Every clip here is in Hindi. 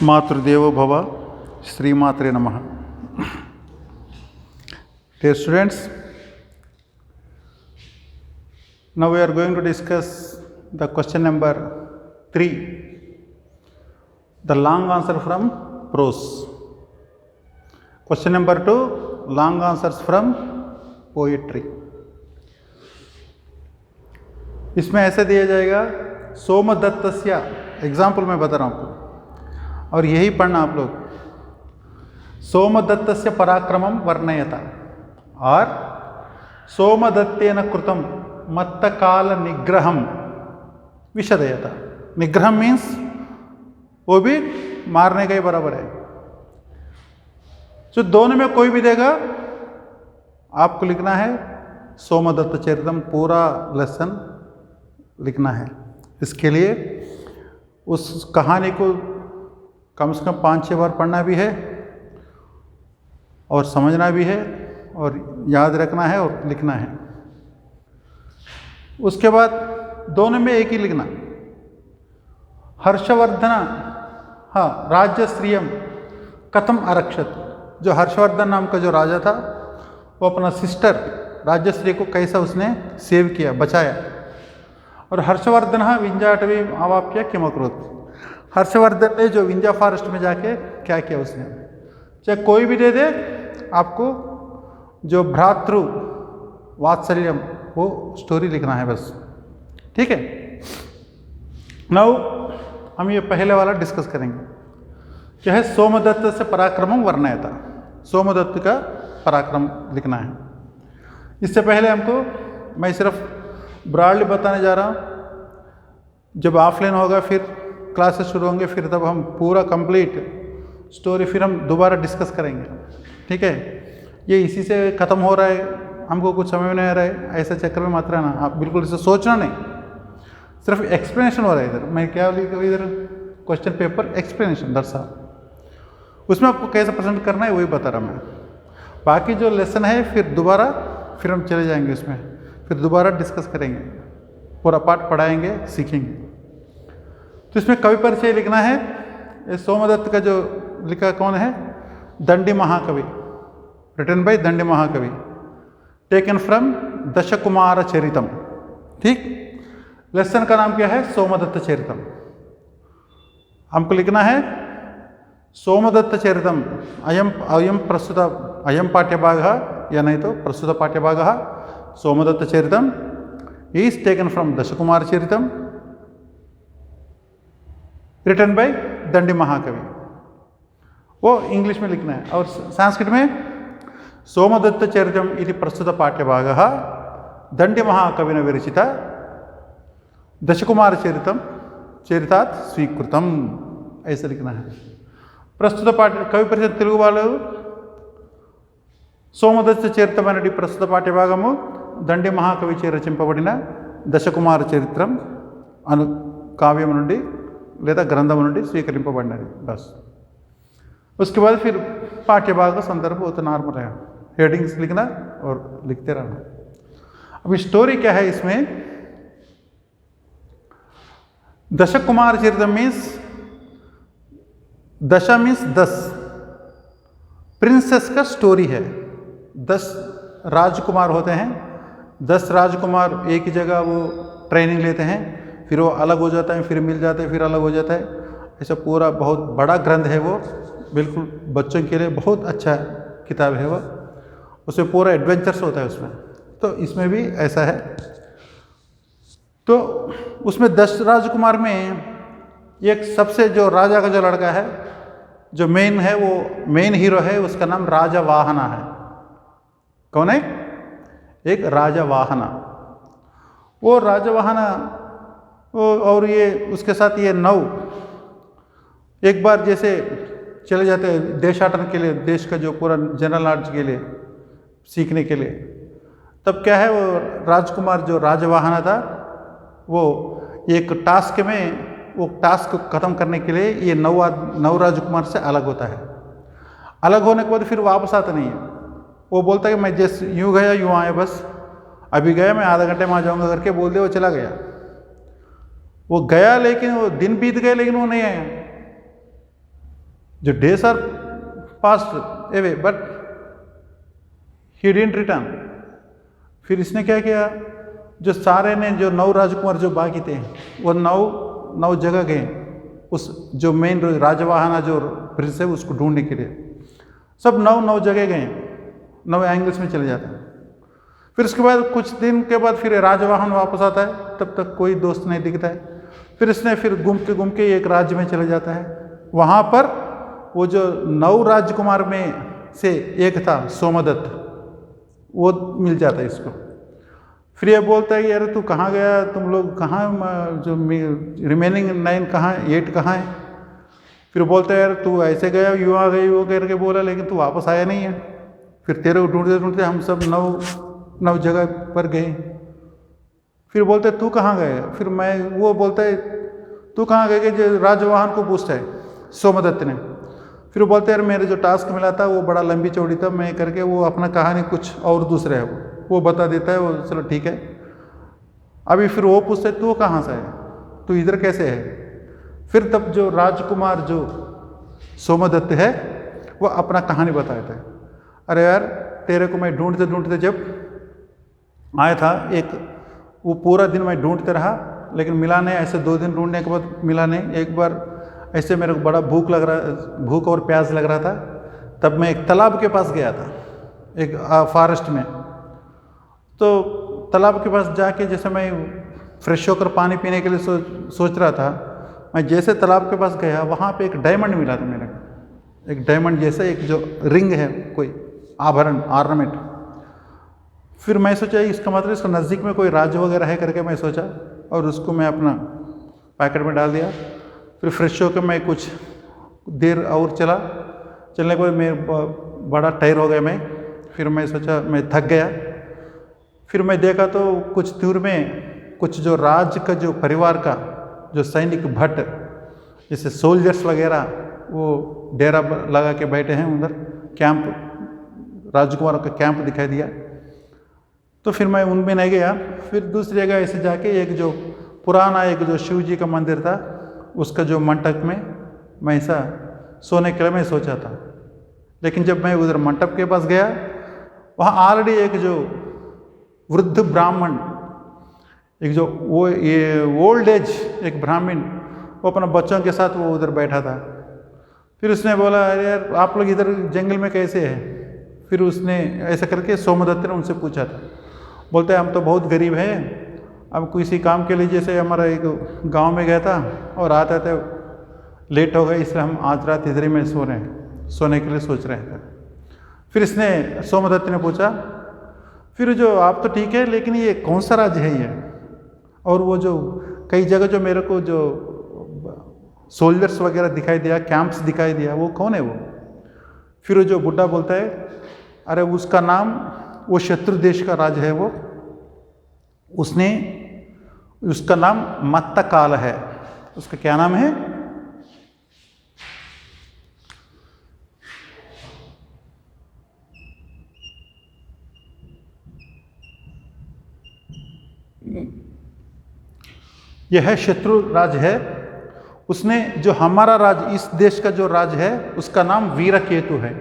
मातृदेवो भव, श्रीमात्रे नमः. Dear students, now we are going to discuss the question number 3, the long answer from prose. Question number 2, long answers from poetry. इसमें ऐसे दिया जाएगा, सोमदत्तस्य, एग्जाम्पल मैं बता रहा हूँ आपको और यही पढ़ना आप लोग. सोमदत्तस्य पराक्रमं वर्णयता और सोमदत्तेन कृतं मत्तकाल निग्रहं विशदयता. निग्रहम मीन्स वो भी मारने का ही बराबर है. तो दोनों में कोई भी देगा, आपको लिखना है सोमदत्त चरितम, पूरा लेसन लिखना है. इसके लिए उस कहानी को कम से कम 5-6 बार पढ़ना भी है और समझना भी है और याद रखना है और लिखना है. उसके बाद दोनों में एक ही लिखना. हर्षवर्धन राज्यश्रियम कथम आरक्षत. जो हर्षवर्धन नाम का जो राजा था, वो अपना सिस्टर राज्यश्री को कैसा उसने सेव किया, बचाया. और हर्षवर्धन विंजाटवी अवाप्य किमकरोत्. हर्षवर्धन ने जो विंजा फॉरेस्ट में जाके क्या किया उसने. चाहे कोई भी दे दे आपको, जो भ्रातृ वात्सल्यम, वो स्टोरी लिखना है बस. ठीक है. नाउ हम ये पहले वाला डिस्कस करेंगे, क्या है सोमदत्त से पराक्रमम वर्णयता. सोमदत्त का पराक्रम लिखना है. इससे पहले हमको मैं सिर्फ ब्रॉडली बताने जा रहा हूँ. जब ऑफलाइन होगा, फिर क्लासेस शुरू होंगे, फिर तब हम पूरा कंप्लीट स्टोरी फिर हम दोबारा डिस्कस करेंगे. ठीक है. ये इसी से ख़त्म हो रहा है, हमको कुछ समझ में नहीं आ रहा है, ऐसा चक्कर में मत रहना. आप बिल्कुल इसे सोचना नहीं, सिर्फ एक्सप्लेनेशन हो रहा है. इधर मैं क्या लिखा, इधर क्वेश्चन पेपर एक्सप्लेनेशन दरअसल, उसमें आपको कैसे प्रेजेंट करना है वही बता रहा मैं. बाकी जो लेसन है फिर हम चले जाएंगे उसमें, फिर दोबारा डिस्कस करेंगे, पूरा पार्ट पढ़ाएंगे, सीखेंगे. तो इसमें कवि परिचय लिखना है. ये सोमदत्त का जो लिखा कौन है, दंडी महाकवि, रिटन बाय दंडी महाकवि, टेकन फ्रॉम दशकुमार चरितम. ठीक. लेसन का नाम क्या है, सोमदत्त चरितम. हमको लिखना है सोमदत्त चरितम. अयम प्रस्तुत, अयम पाठ्यभागः, या नहीं तो प्रस्तुत पाठ्यभागः Somadatta Charitam is taken from Dashakumara Charitam, written by Dandi महाकवि. वो इंग्लिश में लिखना है. और संस्कृत में सोमदत्त चरितम इति प्रस्तुत पाठ्यभागः दंडी महाकविना विरचित दशकुमार चरितम चरितात् स्वीकृतम, ऐसे लिखना है. प्रस्तुत पाठ्य कवि परिषद తెలుగు వాళ్ళు సోమదత్త చరితం అనేది ప్రస్తుత పాఠ్యభాగము దండి మహాకవి చే రచింపబడిన దశకుమార చరిత్రం అను కావ్యం నుండి లేదా గ్రంథం నుండి స్వీకరింపబడినది. బస్. उसके बाद फिर पाठ्यभाग का संदर्भ वो तो नॉर्मल है, हेडिंग्स लिखना और लिखते रहना. अभी स्टोरी क्या है इसमें, दशकुमार चरितम मीन्स, दशा मीन्स 10, प्रिंसेस का स्टोरी है. 10 राजकुमार होते हैं. 10 राजकुमार एक ही जगह वो ट्रेनिंग लेते हैं, फिर वो अलग हो जाता है, फिर मिल जाते हैं, फिर अलग हो जाता है. ऐसा पूरा बहुत बड़ा ग्रंथ है वो, बिल्कुल बच्चों के लिए बहुत अच्छा किताब है वो. उसमें पूरा एडवेंचर्स होता है उसमें. तो इसमें भी ऐसा है. तो उसमें 10 राजकुमार में एक सबसे जो राजा का जो लड़का है, जो मेन है, वो मेन हीरो है, उसका नाम राजा वाहना है. कौन है, एक राजा वाहना. वो राजा वाहना और ये उसके साथ ये 9 एक बार जैसे चले जाते हैं देशाटन के लिए, देश का जो पूरा जनरल नॉलेज के लिए सीखने के लिए. तब क्या है, वो राजकुमार जो राजा वाहना था, वो एक टास्क में, वो टास्क को ख़त्म करने के लिए ये 9 राजकुमार से अलग होता है. अलग होने के बाद फिर वापस आता नहीं है. वो बोलता है कि मैं जैसे यूँ गया यूँ आया, बस अभी गया, मैं आधा घंटे में आ जाऊँगा करके बोल दिया, वो चला गया. वो गया लेकिन वो दिन बीत गए लेकिन वो नहीं आया. जो days are past away but he didn't return. फिर इसने क्या किया, जो सारे ने जो 9 राजकुमार जो बाकी थे वो 9 जगह गए उस जो मेन राजवाहना जो प्रिंस है उसको ढूंढने के लिए। सब 9 जगह गए, 9 एंगल्स में चले जाते हैं। फिर उसके बाद कुछ दिन के बाद फिर राजवाहन वापस आता है, तब तक कोई दोस्त नहीं दिखता है। फिर इसने फिर घूम के एक राज्य में चले जाता है। वहाँ पर वो जो 9 राजकुमार में से एक था सोमदत्त, वो मिल जाता है इसको। फिर ये बोलता है कि अरे तू कहाँ गया, तुम लोग कहाँ, जो रिमेनिंग 9 कहाँ, 8 कहाँ है। फिर बोलता है यार तू ऐसे गया, यूँ आ गई, वो करके बोला, लेकिन तू वापस आया नहीं है। फिर तेरे को ढूंढते ढूंढते हम सब 9 जगह पर गए। फिर बोलते तू कहाँ गए, फिर वो बोलता है तू कहाँ गए, जो राजवाहन को पूछता है सोमदत्त ने। फिर वो बोलते यार मेरे जो टास्क मिला था वो बड़ा लंबी चौड़ी था, मैं करके वो अपना कहानी कुछ और दूसरे है वो बता देता है। वो चलो ठीक है। अभी फिर वो पूछता है तू कहाँ से है, तू इधर कैसे है। फिर तब जो राजकुमार जो सोमदत्त है वो अपना कहानी बताता है, अरे यार तेरे को मैं ढूंढते ढूंढते जब आया था, वो पूरा दिन मैं ढूंढते रहा लेकिन मिला नहीं। ऐसे 2 दिन ढूंढने के बाद मिला नहीं। एक बार ऐसे मेरे को बड़ा भूख और प्यास लग रहा था, तब मैं एक तालाब के पास गया था, एक फॉरेस्ट में। तो तालाब के पास जाके जैसे मैं फ्रेश होकर पानी पीने के लिए सोच रहा था, मैं जैसे तालाब के पास गया वहाँ पे एक डायमंड मिला था मेरे को, एक डायमंड जैसा एक जो रिंग है, कोई आभरण ऑर्नामेंट। फिर मैं सोचा इसका मतलब इसका नज़दीक में कोई राज वगैरह है करके मैं सोचा, और उसको मैं अपना पैकेट में डाल दिया। फिर फ्रेश होकर मैं कुछ देर और चलने के बाद मैं बड़ा टायर हो गया मैं। फिर मैं सोचा मैं थक गया। फिर मैं देखा तो कुछ दूर में कुछ जो राज का जो परिवार का जो सैनिक भट्ट जैसे सोल्जर्स वगैरह वो डेरा लगा के बैठे हैं उधर, कैंप, राजकुमारों का कैंप दिखाई दिया। तो फिर मैं उनमें नहीं गया। फिर दूसरी जगह ऐसे जाके एक जो पुराना एक जो शिव जी का मंदिर था उसका जो मंटप में मैं ऐसा सोने के लिए मैं सोचा था। लेकिन जब मैं उधर मंटप के पास गया, वहाँ ऑलरेडी एक जो वृद्ध ब्राह्मण, एक जो वो ये ओल्ड एज एक ब्राह्मण, वो अपने बच्चों के साथ वो उधर बैठा था। फिर उसने बोला अरे यार आप लोग इधर जंगल में कैसे हैं। फिर उसने ऐसा करके सोमदत्त ने उनसे पूछा था। बोलते हैं हम तो बहुत गरीब हैं, अब किसी काम के लिए जैसे हमारा एक गांव में गया था और आते थे लेट हो गए, इसलिए हम आज रात इधर ही में सोने के लिए सोच रहे थे। फिर इसने सोमदत्त ने पूछा, फिर जो आप तो ठीक है लेकिन ये कौन सा राज्य है ये, और वो जो कई जगह जो मेरे को जो सोल्जर्स वगैरह दिखाई दिया, कैंप्स दिखाई दिया, वो कौन है वो। फिर जो बुढ़ा बोलता है अरे उसका नाम, वो शत्रु देश का राज है वो, उसका नाम मत्तकाल है। उसका क्या नाम है, यह है शत्रु राज है। उसने जो हमारा राज, इस देश का जो राज है उसका नाम वीरकेतु है।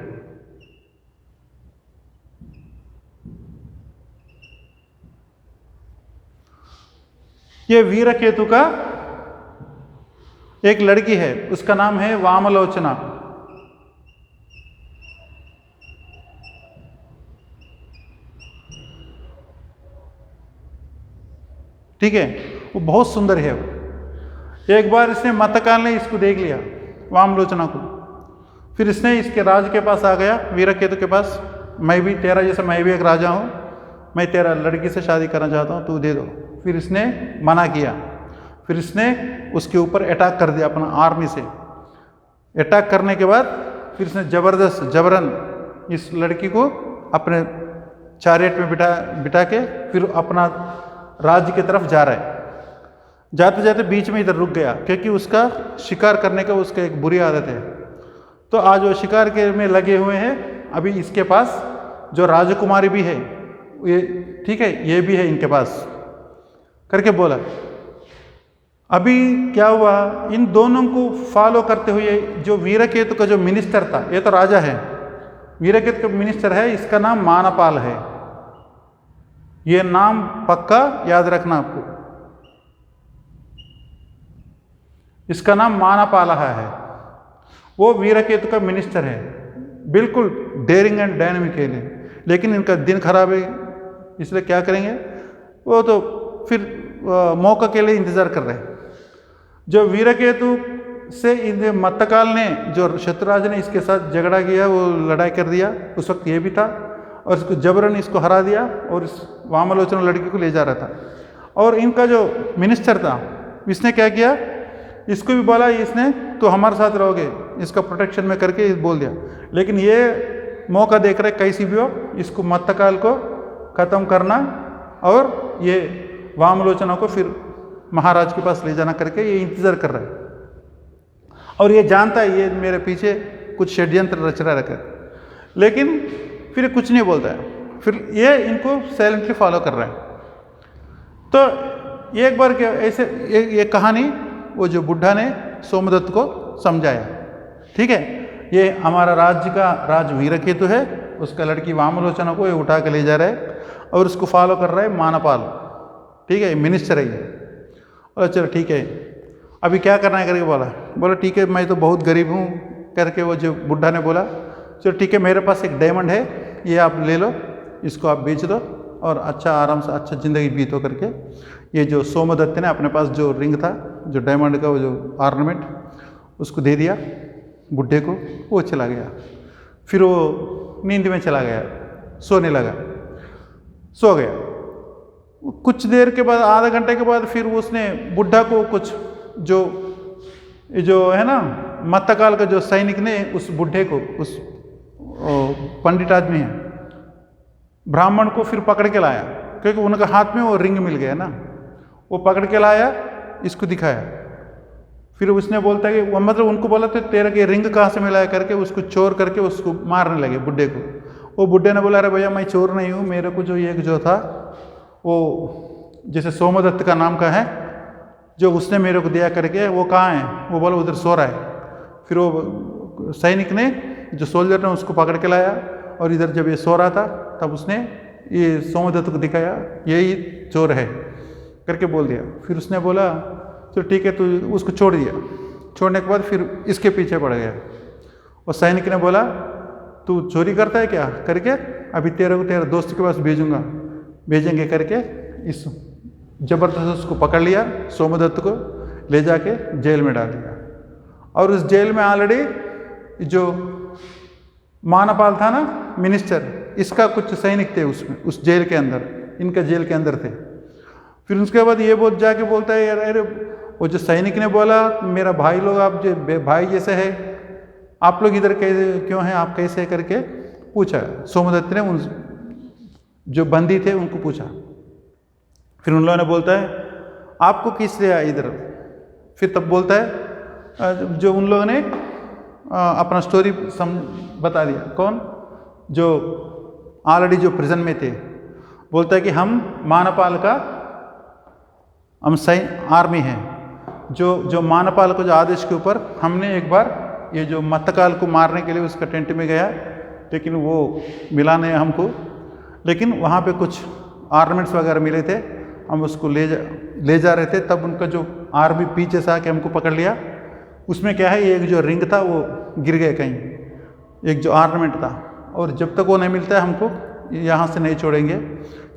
ये वीरकेतु का एक लड़की है, उसका नाम है वामलोचना। ठीक है, वो बहुत सुंदर है वो। एक बार इसने मत्तकाल ने इसको देख लिया, वामलोचना को। फिर इसने इसके राज के पास आ गया, वीरकेतु के पास, मैं भी तेरा जैसा, मैं भी एक राजा हूँ, मैं तेरा लड़की से शादी करना चाहता हूँ, तू दे दो। फिर इसने मना किया। फिर इसने उसके ऊपर अटैक कर दिया, अपना आर्मी से अटैक करने के बाद फिर इसने जबरन इस लड़की को अपने चैरियट में बिठा के फिर अपना राज्य की तरफ जा रहा है। जाते जाते बीच में इधर रुक गया, क्योंकि उसका शिकार करने का उसका एक बुरी आदत है। तो आज वो शिकार के में लगे हुए हैं। अभी इसके पास जो राजकुमारी भी है, ये ठीक है, ये भी है इनके पास करके बोला। अभी क्या हुआ, इन दोनों को फॉलो करते हुए जो वीरकेतु का जो मिनिस्टर था, ये तो राजा है, वीरकेतु का मिनिस्टर है, इसका नाम मानपाल है। ये नाम पक्का याद रखना आपको, इसका नाम मानपाला है। वो वीरकेतु का मिनिस्टर है, बिल्कुल डेयरिंग एंड डायनेमिक है, लेकिन इनका दिन खराब है, इसलिए क्या करेंगे, वो तो फिर मौका के लिए इंतजार कर रहे हैं। जो वीरकेतु से इन मत्तकाल ने, जो शत्रुराज ने इसके साथ झगड़ा किया, वो लड़ाई कर दिया, उस वक्त ये भी था, और इसको जबरन इसको हरा दिया और इस वामलोचन लड़की को ले जा रहा था। और इनका जो मिनिस्टर था, इसने क्या किया, इसको भी बोला, इसने तो हमारे साथ रहोगे, इसका प्रोटेक्शन में करके बोल दिया। लेकिन ये मौका देख रहे कैसी भी हो, इसको मत्तकाल को ख़त्म करना और ये वामलोचना को फिर महाराज के पास ले जाना करके ये इंतज़ार कर रहा है। और ये जानता है ये मेरे पीछे कुछ षड्यंत्र रच रहा है, लेकिन फिर कुछ नहीं बोलता है, फिर ये इनको साइलेंटली फॉलो कर रहा है। तो एक बार क्या ऐसे ये कहानी वो जो बुढ़ा ने सोमदत्त को समझाया, ठीक है, ये हमारा राज्य का राज वीरकेतु है, उसका लड़की वामलोचना को ये उठा के ले जा रहा है और उसको फॉलो कर रहा है मानपाल, ठीक है, मिनिस्टर है ये। और चलो ठीक है, अभी क्या करना है करके बोला ठीक है, मैं तो बहुत गरीब हूँ करके वो जो बुढ़ा ने बोला, चलो ठीक है, मेरे पास एक डायमंड है, ये आप ले लो, इसको आप बेच दो और अच्छा आराम से अच्छा ज़िंदगी बीतो करके। ये जो सोमदत्त ने अपने पास जो रिंग था, जो डायमंड का वो जो ऑर्नामेंट, उसको दे दिया बुढ़े को, वो चला गया। फिर वो नींद में चला गया, सोने लगा, सो गया। कुछ देर के बाद, आधा घंटे के बाद, फिर उसने बुढ़ा को कुछ जो है ना मत्तकाल का जो सैनिक ने उस बुढ़े को, उस पंडित आदमी है ब्राह्मण को फिर पकड़ के लाया, क्योंकि उनके हाथ में वो रिंग मिल गया ना, वो पकड़ के लाया, इसको दिखाया। फिर उसने बोलता है कि मतलब उनको बोला तो तेरा के रिंग कहाँ से मिला है करके उसको चोर करके उसको मारने लगे बुढ़े को। वो बुढ़े ने बोला, अरे भैया मैं चोर नहीं हूँ, मेरे को जो एक जो था वो जैसे सोमदत्त का नाम का है, जो उसने मेरे को दिया करके, वो कहाँ है, वो बोला उधर सो रहा है। फिर वो सैनिक ने, जो सोल्जर ने, उसको पकड़ के लाया और इधर जब ये सो रहा था तब उसने ये सोमदत्त को दिखाया, यही चोर है करके बोल दिया। फिर उसने बोला तो ठीक है, तो उसको छोड़ दिया। छोड़ने के बाद फिर इसके पीछे पड़ गया। और सैनिक ने बोला तू चोरी करता है क्या करके, अभी तेरे को तेरे दोस्त के पास भेजेंगे करके इस जबरदस्त उसको पकड़ लिया, सोमदत्त को ले जाके जेल में डाल दिया। और उस जेल में ऑलरेडी जो मानपाल था ना मिनिस्टर, इसका कुछ सैनिक थे उसमें, उस जेल के अंदर, इनका जेल के अंदर थे। फिर उसके बाद ये जाके बोलता है, यार अरे वो जो सैनिक ने बोला मेरा भाई लोग आप जो भाई जैसे है, आप लोग इधर कैसे क्यों हैं, आप कैसे करके पूछा। सोमदत्त ने उन जो बंदी थे उनको पूछा। फिर उन लोगों ने बोलता है आपको किस लिए आया इधर। फिर तब बोलता है जो उन लोगों ने अपना स्टोरी बता दिया, कौन जो ऑलरेडी जो प्रिजन में थे। बोलता है कि हम मानपाल का हम आर्मी हैं, जो मानपाल को जो आदेश के ऊपर हमने एक बार ये जो मत्तकाल को मारने के लिए उसका टेंट में गया, लेकिन वो मिला नहीं हमको, लेकिन वहाँ पे कुछ आर्मेंट्स वगैरह मिले थे, हम उसको ले जा रहे थे, तब उनका जो आर्मी पीछे से आके हमको पकड़ लिया। उसमें क्या है, एक जो रिंग था वो गिर गया कहीं, एक जो ऑर्नामेंट था, और जब तक वो नहीं मिलता है हमको यहाँ से नहीं छोड़ेंगे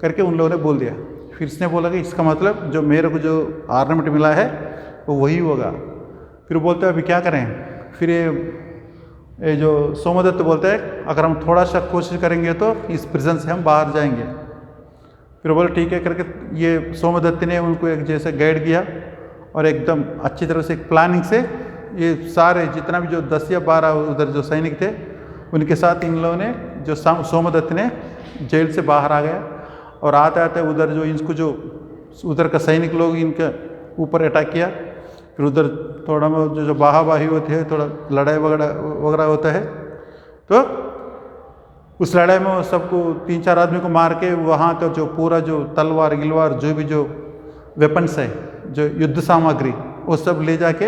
करके उन लोगों ने बोल दिया। फिर इसने बोला कि इसका मतलब जो मेरे को जो ऑर्नामेंट मिला है वो वही होगा। फिर बोलते हैं अभी क्या करें। फिर ये जो सोमदत्त बोलता है अगर हम थोड़ा सा कोशिश करेंगे तो इस प्रिजन से हम बाहर जाएंगे। फिर बोले ठीक है करके ये सोमदत्त ने उनको एक जैसे गाइड किया और एकदम अच्छी तरह से एक प्लानिंग से ये सारे जितना भी जो 10 या 12 उधर जो सैनिक थे उनके साथ इन लोगों ने जो सोमदत्त ने जेल से बाहर आ गया। और आते आते उधर जो इनको जो उधर का सैनिक लोग इनके ऊपर अटैक किया। फिर उधर थोड़ा जो बाहाबाही होती है, थोड़ा लड़ाई वगैरह होता है, तो उस लड़ाई में सबको 3-4 आदमी को मार के वहाँ का जो पूरा जो तलवार गिलवार जो भी जो वेपन्स है, जो युद्ध सामग्री वो सब ले जाके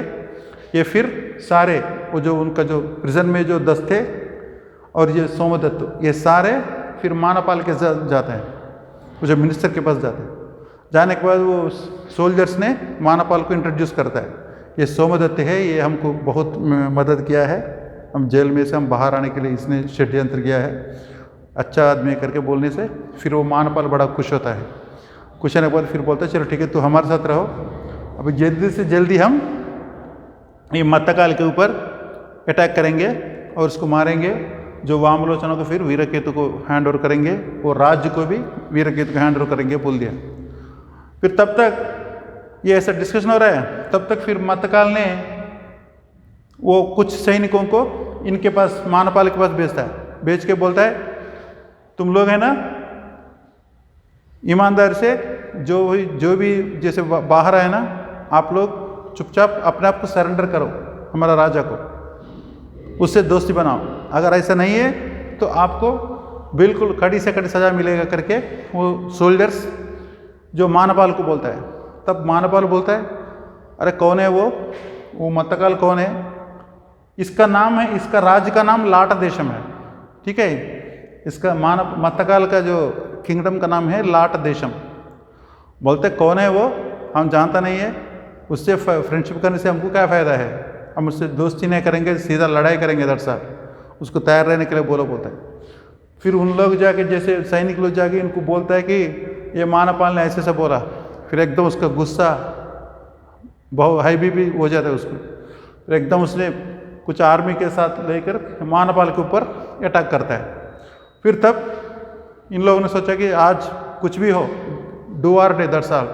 ये फिर सारे वो जो उनका जो प्रिजन में जो 10 थे और ये सोमदत्त ये सारे फिर मानापाल के जाते हैं, वो जो मिनिस्टर के पास जाते हैं। जाने के बाद वो सोल्जर्स ने मानापाल को इंट्रोड्यूस करता है, ये सोमदत्त है, ये हमको बहुत मदद किया है, हम जेल में से हम बाहर आने के लिए इसने षड्यंत्र किया है, अच्छा आदमी करके बोलने से फिर वो मानापाल बड़ा खुश होता है। खुश होने के बाद फिर बोलता है चलो ठीक है तू हमारे साथ रहो, अभी जल्दी से जल्दी हम ये मत्तकाल के ऊपर अटैक करेंगे और उसको मारेंगे, जो वामलोचना को फिर वीरकेतु को हैंड ओवर करेंगे, वो राज्य को भी वीरकेतु को हैंड ओवर करेंगे बोल दिया। फिर तब तक ये ऐसा डिस्कशन हो रहा है, तब तक फिर मत्तकाल ने वो कुछ सैनिकों को इनके पास मानापाल के पास भेजता है, भेज के बोलता है तुम लोग है ना ईमानदार से जो भी जैसे बाहर आए ना, आप लोग चुपचाप अपने आप को सरेंडर करो हमारा राजा को, उससे दोस्ती बनाओ, अगर ऐसा नहीं है तो आपको बिल्कुल कड़ी से कड़ी सज़ा मिलेगा करके वो सोल्जर्स जो मानापाल को बोलता है। तब मानापाल बोलता है अरे कौन है वो मत्तकाल कौन है, इसका नाम है, इसका राज्य का नाम लाट देशम है, ठीक है, इसका मत्तकाल का जो किंगडम का नाम है लाट देशम। बोलते कौन है वो, हम जानता नहीं है, उससे फ्रेंडशिप करने से हमको क्या फ़ायदा है, हम उससे दोस्ती नहीं करेंगे, सीधा लड़ाई करेंगे दरअसल, उसको तैयार रहने के लिए बोलता है। फिर उन लोग जाके जैसे सैनिक लोग जाके इनको बोलता है कि ये मानापाल ने ऐसे बोला, फिर एकदम उसका गुस्सा बहुत हाई बीपी हो जाता है उसको, फिर एकदम उसने कुछ आर्मी के साथ लेकर मानापाल के ऊपर अटैक करता है। फिर तब इन लोगों ने सोचा कि आज कुछ भी हो, डू आर डे दरअसल,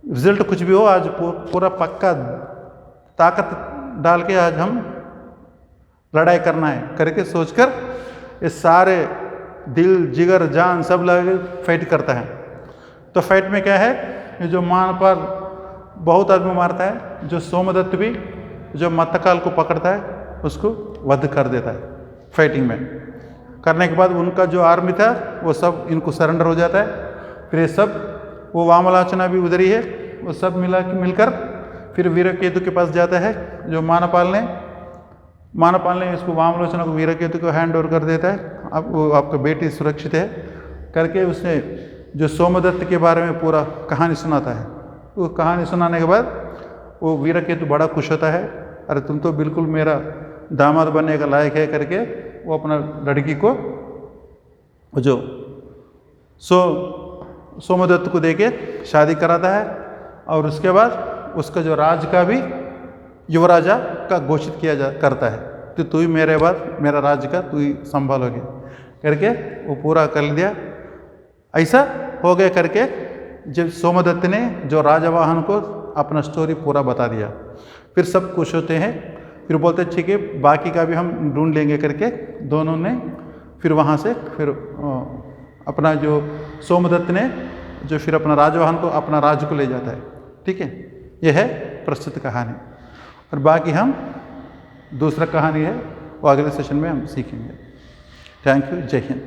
रिजल्ट कुछ भी हो, आज पूरा पक्का ताकत डाल के आज हम लड़ाई करना है करके सोचकर ये सारे दिल जिगर जान सब लगे फाइट करता है। तो फाइट में क्या है, ये जो मानापाल बहुत आदमी मारता है, जो सोमदत्त भी जो मत्तकाल को पकड़ता है उसको वध कर देता है। फाइटिंग में करने के बाद उनका जो आर्मी था वो सब इनको सरेंडर हो जाता है। फिर ये सब वो वामलोचना भी उधर ही है, वो सब मिलकर फिर वीरकेतु के पास जाता है, जो मानापाल ने इसको वामलोचना को वीरकेतु को हैंड ओवर कर देता है, अब वो आपका बेटी सुरक्षित है करके उसने जो सोमदत्त के बारे में पूरा कहानी सुनाता है। वो कहानी सुनाने के बाद वो वीरकेतु बड़ा खुश होता है, अरे तुम तो बिल्कुल मेरा दामाद बनने का लायक है करके वो अपना लड़की को जो सोमदत्त को देके शादी कराता है, और उसके बाद उसका जो राज का भी युवराजा का घोषित करता है, तो तू ही मेरे बाद मेरा राज्य का तू ही संभालोगे करके वो पूरा कर दिया। ऐसा हो गया करके जब सोमदत्त ने जो राजावाहन को अपना स्टोरी पूरा बता दिया, फिर सब खुश होते हैं, फिर बोलते ठीक है बाकी का भी हम ढूंढ लेंगे करके दोनों ने फिर वहाँ से फिर अपना जो सोमदत्त ने जो फिर अपना राजवाहन को अपना राज्य को ले जाता है। ठीक है, यह है प्रस्तुत कहानी, और बाकी हम दूसरा कहानी है वो अगले सेशन में हम सीखेंगे। थैंक यू, जय हिंद।